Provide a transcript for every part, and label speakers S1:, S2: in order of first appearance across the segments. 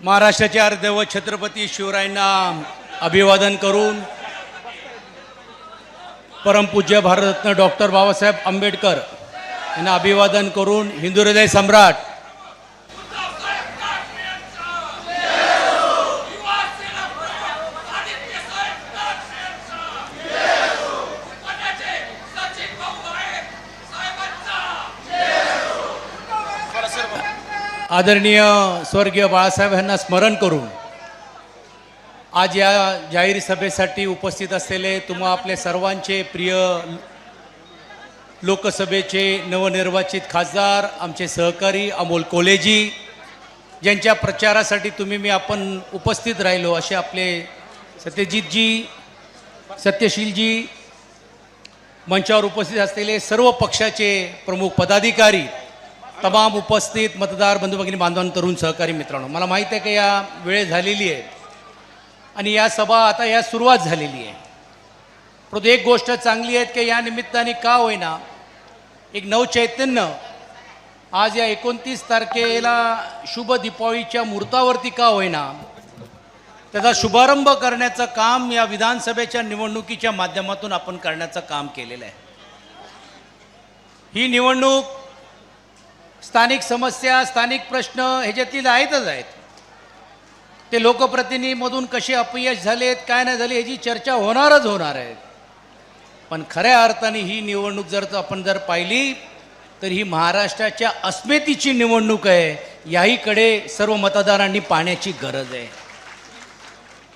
S1: महाराष्ट्राचे अर्धदैवत छत्रपती शिवरायांना अभिवादन करून परमपूज्य भारतरत्न डॉक्टर बाबासाहेब आंबेडकर यांना अभिवादन करून हिंदू हृदय सम्राट आदरणीय स्वर्गीय बाळासाहेब यांना स्मरण करून आज या जाहीर सभेसाठी उपस्थित असलेले तुम्हा आपले सर्वांचे प्रिय लोकसभेचे नवनिर्वाचित खासदार आमचे सहकारी अमोल कोलेजी ज्यांच्या प्रचारासाठी आपण उपस्थित राहिलो असे आपले सत्यजितजी सत्यशीलजी मंचावर उपस्थित असलेले सर्व पक्षाचे प्रमुख पदाधिकारी तमाम उपस्थित मतदार बंधू भगिनी बांधवांनो तरुण सहकारी मित्रांनो मला माहीत आहे की या वेळ झालेली आहे आणि या सभा आता या सुरुवात झालेली आहे परंतु एक गोष्ट चांगली आहे की या निमित्ताने का होईना एक नवचैतन्य आज या 29 तारखेला शुभ दीपावलीच्या मुहूर्तावरती का होईना त्याचा शुभारंभ करण्याचं काम या विधानसभेच्या निवडणुकीच्या माध्यमातून आपण करण्याचं काम केलेलं आहे। ही निवडणूक स्थानिक समस्या स्थानिक प्रश्न ह्याच्यातील आहेतच आहेत ते लोकप्रतिनिधीमधून कसे अपयश झालेत काय नाही झाले ह्याची चर्चा होणार आहे पण खऱ्या अर्थाने ही निवडणूक आपण जर पाहिली तर ही महाराष्ट्राच्या अस्मितेची निवडणूक आहे याहीकडे सर्व मतदारांनी पाहण्याची गरज आहे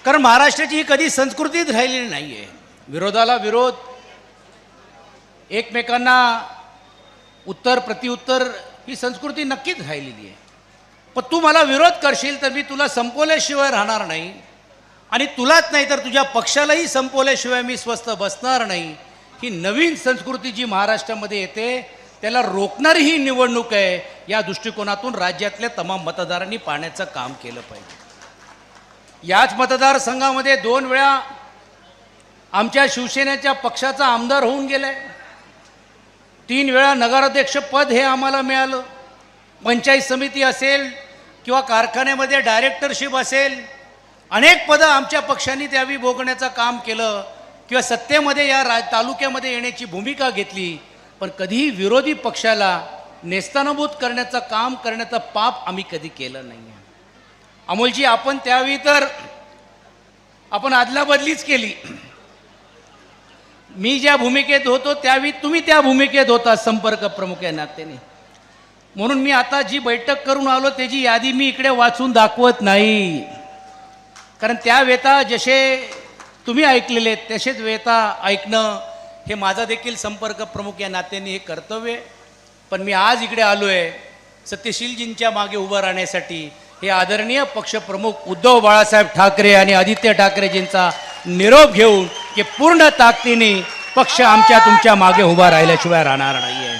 S1: कारण महाराष्ट्राची ही कधी संस्कृतीच राहिलेली नाही आहे विरोधाला विरोध एकमेकांना उत्तर प्रत्युत्तर ही संस्कृती नक्कीच राहिलेली आहे पण तू मला विरोध करशील तर मी तुला संपवल्याशिवाय राहणार नाही आणि तुलाच नाही तर तुझ्या पक्षालाही संपवल्याशिवाय मी स्वस्थ बसणार नाही ही नवीन संस्कृती जी महाराष्ट्रामध्ये येते त्याला रोखणारी ही निवडणूक आहे या दृष्टिकोनातून राज्यातल्या तमाम मतदारांनी पाहण्याचं काम केलं पाहिजे। याच मतदारसंघामध्ये 2 वेळा आमच्या शिवसेनेच्या पक्षाचा आमदार होऊन गेलाय 3 वेळा नगराध्यक्ष पद हे आम्हाला मिळालं पंचायत समिती असेल किंवा कारखान्यामध्ये डायरेक्टरशिप असेल अनेक पदं आमच्या पक्षांनी त्यावेळी भोगण्याचं काम केलं किंवा सत्तेमध्ये या तालुक्यामध्ये येण्याची भूमिका घेतली पण कधीही विरोधी पक्षाला नेस्तानाबूत करण्याचं काम करण्याचं पाप आम्ही कधी केलं नाही आहे। अमोलजी आपण त्यावेळी तर आपण अदलाबदलीच केली मी ज्या भूमिकेत होतो त्यावेळी तुम्ही त्या भूमिकेत होता संपर्क प्रमुख या नात्याने म्हणून मी आता जी बैठक करून आलो त्याची यादी मी इकडे वाचून दाखवत नाही कारण त्या वेता जसे तुम्ही ऐकलेले तसेच वेता ऐकणं हे माझा देखील संपर्क प्रमुख या नात्याने हे कर्तव्य पण मी आज इकडे आलो आहे सत्यशीलजींच्या मागे उभं राहण्यासाठी हे आदरणीय पक्षप्रमुख उद्धव बाळासाहेब ठाकरे आणि आदित्य ठाकरेजींचा निरोप घेऊन की पूर्ण ताकदीने पक्ष आमच्या तुमच्या मागे उभा राहिल्याशिवाय राहणार नाही आहे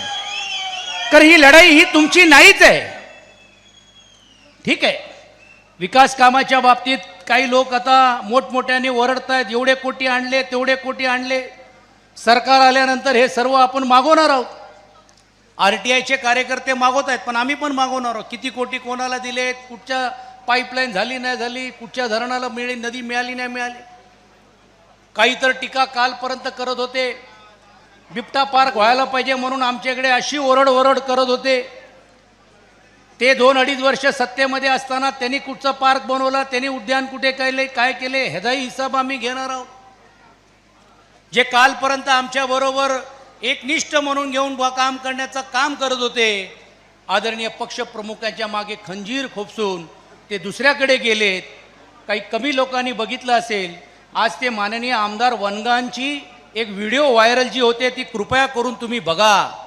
S1: कारण ही लढाई ही तुमची नाहीच आहे। ठीक आहे विकास कामाच्या बाबतीत काही लोक आता मोठमोठ्याने ओरडतायत एवढे कोटी आणले तेवढे कोटी आणले सरकार आल्यानंतर हे सर्व आपण मागवणार आहोत RTIचे कार्यकर्ते मागवत आहेत पण आम्ही पण मागवणार आहोत किती कोटी कोणाला दिलेत कुठच्या पाईपलाईन झाली नाही झाली कुठच्या धरणाला नदी मिळाली नाही मिळाली काही तर टीका कालपर्यंत करत होते बिबटा पार्क व्हायला पाहिजे म्हणून आमच्याकडे अशी ओरड करत होते ते 2-2.5 वर्ष सत्तेमध्ये असताना त्यांनी कुठचा पार्क बनवला त्यांनी उद्यान कुठे केले काय केले ह्याचाही हिसाब आम्ही घेणार आहोत जे कालपर्यंत आमच्याबरोबर एकनिष्ठ म्हणून घेऊन काम करण्याचं काम करत होते आदरणीय पक्षप्रमुखांच्या मागे खंजीर खोपसून ते दुसऱ्याकडे गेलेत काही कमी लोकांनी बघितलं असेल आज ते माननीय आमदार वनगांची एक व्हिडिओ व्हायरल जी होते ती कृपया करून तुम्ही बघा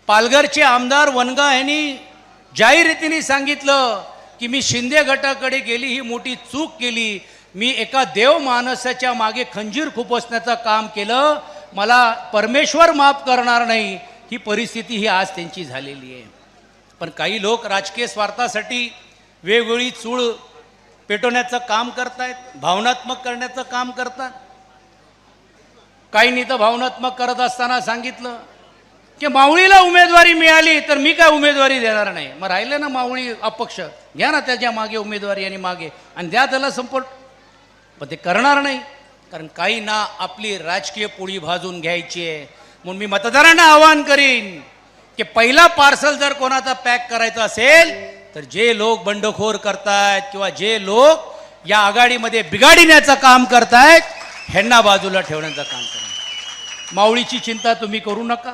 S1: पालघरचे आमदार वनगा यांनी जाहीर रीतीने सांगितलं की मी शिंदे गटाकडे गेली ही मोठी चूक केली मी एका देव माणसाच्या मागे खंजीर खुपसण्याचं काम केलं मला परमेश्वर माफ करणार नाही ही परिस्थिती ही आज त्यांची झालेली आहे पण काही लोक राजकीय स्वार्थासाठी वेगवेगळी चूळ पेटवण्याचं काम करतायत भावनात्मक करण्याचं काम करतात काहींनी तर भावनात्मक करत असताना सांगितलं की मावळीला उमेदवारी मिळाली तर मी काय उमेदवारी देणार नाही. मग राहिलं ना मावळी अपक्ष, घ्या ना त्याच्या मागे उमेदवारी आणि मागे आणि द्या त्याला सपोर्ट. पण ते करणार नाही, कारण काही ना आपली राजकीय पोळी भाजून घ्यायची आहे. म्हणून मी मतदारांना आवाहन करीन की पहिला पार्सल जर कोणाचा पॅक करायचा असेल तर जे लोक बंडखोर करतायत किंवा जे लोक या आघाडीमध्ये बिघाडण्याचं काम करतायत ह्यांना बाजूला ठेवण्याचं काम करा. मावळीची चिंता तुम्ही करू नका,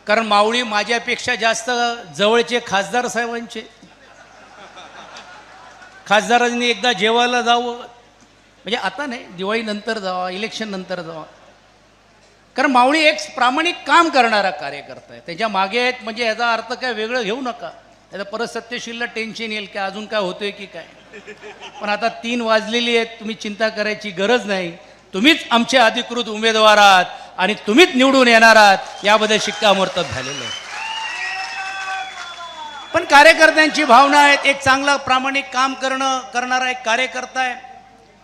S1: कारण मावळी माझ्यापेक्षा जास्त जवळचे खासदार साहेबांचे. खासदारांनी एकदा जेवायला जावं, म्हणजे आता नाही, दिवाळी नंतर जावा, इलेक्शन नंतर जावा. कारण मावळी एक प्रामाणिक काम करणारा कार्यकर्ता आहे. त्याच्या मागे आहेत, म्हणजे याचा अर्थ काय वेगळं घेऊ नका. त्याचा परत सत्यशीलला टेन्शन येईल की अजून काय होतोय की काय. पण आता 3 वाजलेली आहेत, तुम्ही चिंता करायची गरज नाही. तुम्हीच आमचे अधिकृत उमेदवार आहात आणि तुम्हीच निवडून येणार आहात, याबद्दल शिक्कामोर्तब झालेलं आहे. पण कार्यकर्त्यांची भावना आहेत, एक चांगला प्रामाणिक काम करणारा एक कार्यकर्ता आहे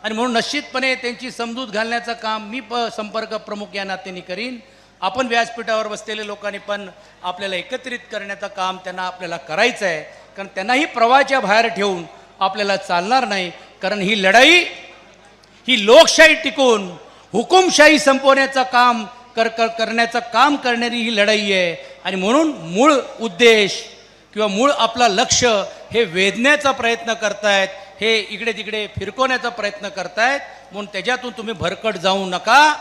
S1: आणि म्हणून निश्चितपणे त्यांची समजूत घालण्याचं काम मी संपर्क प्रमुख या नात्याने करीन. आपण व्यासपीठावर बसलेल्या लोकांनी पण आपल्याला एकत्रित करण्याचं काम त्यांना आपल्याला करायचं आहे, कारण त्यांनाही प्रवाहाच्या बाहेर ठेवून आपल्याला चालणार नाही. कारण ही लढाई ही लोकशाही टिकून हुकुमशाही संपवण्याचं काम करण्याचं काम करणारी ही लढाई आहे. आणि म्हणून मूळ उद्देश किंवा मूळ आपला लक्ष हे वेधण्याचा प्रयत्न करतायत, हे इकडे तिकडे फिरकवण्याचा प्रयत्न करतायत. म्हणून त्याच्यातून तुम्ही भरकट जाऊ नका.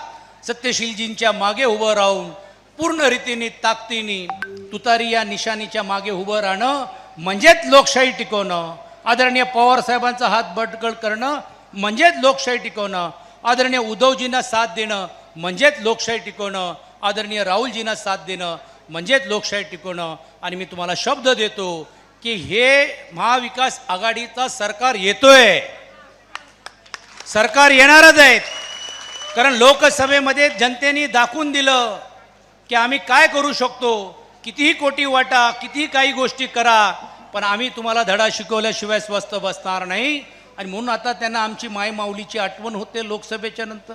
S1: सत्यशीलजींच्या मागे उभं राहून पूर्ण रीतीने ताकदीने तुतारी या निशाणीच्या मागे उभं राहणं म्हणजेच लोकशाही टिकवणं. आदरणीय पवार साहेबांचा हात बळकट करणं म्हणजेच लोकशाही टिकवणं. आदरणीय उद्धवजींना साथ देणं म्हणजेच लोकशाही टिकवणं. आदरणीय राहुलजींना साथ देणं म्हणजेच लोकशाही टिकवणं. आणि मी तुम्हाला शब्द देतो की हे महाविकास आघाडीचा सरकार येतोय, सरकार येणारच आहेत. कारण लोकसभेमध्ये जनतेने दाखवून दिलं की आम्ही काय करू शकतो. कितीही कोटी वाटा, कितीही काही गोष्टी करा, पण आम्ही तुम्हाला धडा शिकवल्याशिवाय स्वस्थ बसणार नाही. आणि म्हणून आता त्यांना आमची माय माऊलीची आठवण होते. लोकसभेच्या नंतर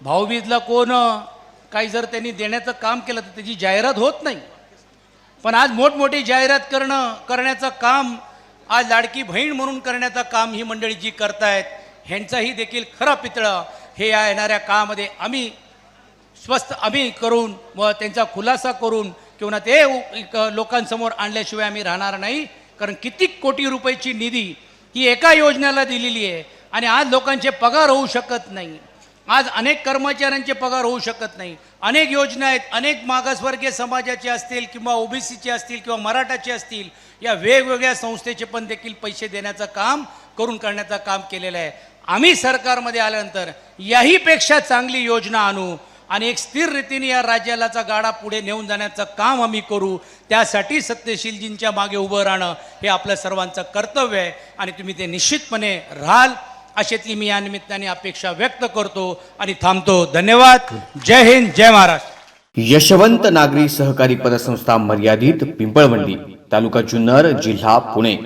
S1: भाऊबीजला कोण काही जर त्यांनी देण्याचं काम केलं तर त्याची जाहिरात होत नाही. पण आज मोठमोठी जाहिरात करण्याचं काम, आज लाडकी बहीण म्हणून करण्याचं काम ही मंडळी जी करतायत, ह्यांचाही देखील खरा पितळा हे या येणाऱ्या काळामध्ये आम्ही करून व त्यांचा खुलासा करून किंवा ते लोकांसमोर आणल्याशिवाय आम्ही राहणार नाही. कारण किती कोटी रुपयाची निधी ही एका योजनेला दिलेली आहे आणि आज लोकांचे पगार होऊ शकत नाही. आज अनेक कर्मचाऱ्यांचे पगार होऊ शकत नाही. अनेक योजना आहेत, अनेक मागासवर्गीय समाजाचे असतील किंवा ओबीसीचे असतील किंवा मराठाचे असतील, या वेगवेगळ्या संस्थेचे पण देखील पैसे देण्याचं काम करण्याचं काम केलेलं आहे. आम्ही सरकारमध्ये आल्यानंतर याहीपेक्षा चांगली योजना आणू आणि एक स्थिर रीतीने या राज्यालाचा गाडा पुढे नेऊन जाण्याचं काम आम्ही करू. त्यासाठी सत्यशीलजींच्या मागे उभं राहणं हे आपल्या सर्वांचं कर्तव्य आहे आणि तुम्ही ते निश्चितपणे राहाल अशातली मी या निमित्ताने अपेक्षा व्यक्त करतो आणि थांबतो. धन्यवाद. जय हिंद, जय महाराष्ट्र.
S2: यशवंत नागरी सहकारी पतसंस्था मर्यादित, पिंपळवंडी, तालुका जुन्नर, जिल्हा पुणे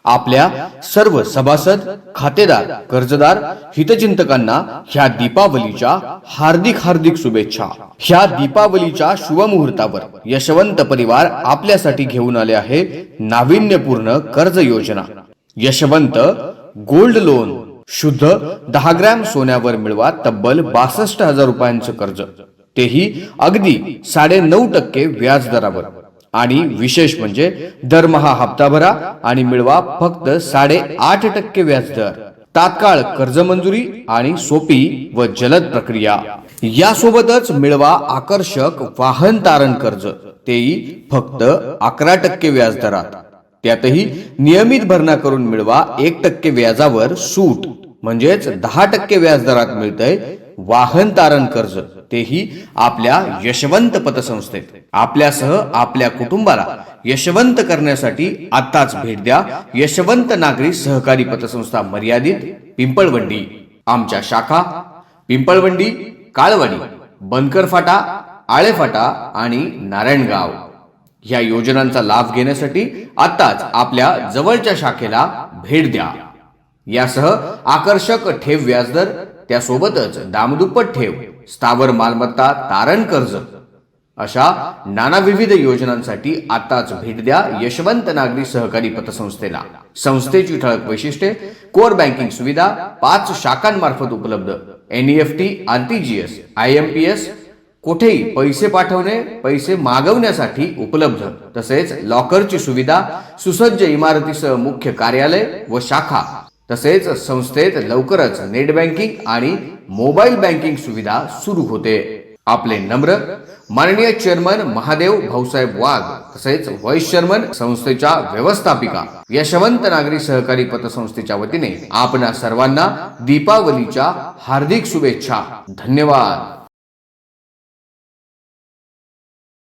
S2: आपल्या सर्व सभासद, खातेदार, कर्जदार, हितचिंतकांना ह्या दीपावलीच्या हार्दिक शुभेच्छा. ह्या दीपावलीच्या शुभमुहूर्तावर यशवंत परिवार आपल्यासाठी घेऊन आले आहे नाविन्यपूर्ण कर्ज योजना. Yashwant gold loan. शुद्ध 10 ग्रॅम सोन्यावर मिळवा तब्बल 62,000 रुपयांचं कर्ज, तेही अगदी 9.5% व्याज दरावर. आणि विशेष म्हणजे दरमहा हप्ता भरा आणि मिळवा फक्त 8.5% व्याजदर. तात्काळ कर्ज मंजुरी आणि सोपी व जलद प्रक्रिया. यासोबतच मिळवा आकर्षक वाहन तारण कर्ज, तेही फक्त 11% व्याजदरात. त्यातही नियमित भरणा करून मिळवा 1% व्याजावर सूट, म्हणजेच 10% व्याजदरात मिळतंय वाहन तारण कर्ज, तेही आपल्या यशवंत पतसंस्थेत. आपल्यासह आपल्या कुटुंबाला यशवंत करण्यासाठी आताच भेट द्या यशवंत नागरी सहकारी पतसंस्था मर्यादित, पिंपळवंडी. आमच्या शाखा पिंपळवंडी, काळवाडी, बनकर फाटा, आळे फाटा आणि नारायणगाव. ह्या योजनांचा लाभ घेण्यासाठी आताच आपल्या जवळच्या शाखेला भेट द्या. यासह आकर्षक ठेव व्याजदर, त्यासोबतच दामदुप्पट ठेव, स्थावर मालमत्ता तारण कर्ज, अशा नानाविविध योजनांसाठी आताच भेट द्या यशवंत नागरी सहकारी पतसंस्थेला. संस्थेची ठळक वैशिष्ट्ये: कोर बँकिंग सुविधा 5 शाखांमार्फत उपलब्ध, NEFT, RTGS, IMPS, कुठेही पैसे पाठवणे, पैसे मागवण्यासाठी उपलब्ध, तसेच लॉकरची सुविधा, सुसज्ज इमारतीसह मुख्य कार्यालय व शाखा, तसेच संस्थेत लवकरच नेट बँकिंग आणि मोबाईल बँकिंग सुविधा सुरू होते. आपले नम्र माननीय चेअरमन महादेव भाऊसाहेब वाघ तसेच व्हाईस चेअरमन संस्थेच्या व्यवस्थापिका यशवंत नागरी सहकारी पतसंस्थेच्या वतीने आपणा सर्वांना दीपावलीच्या हार्दिक शुभेच्छा. धन्यवाद.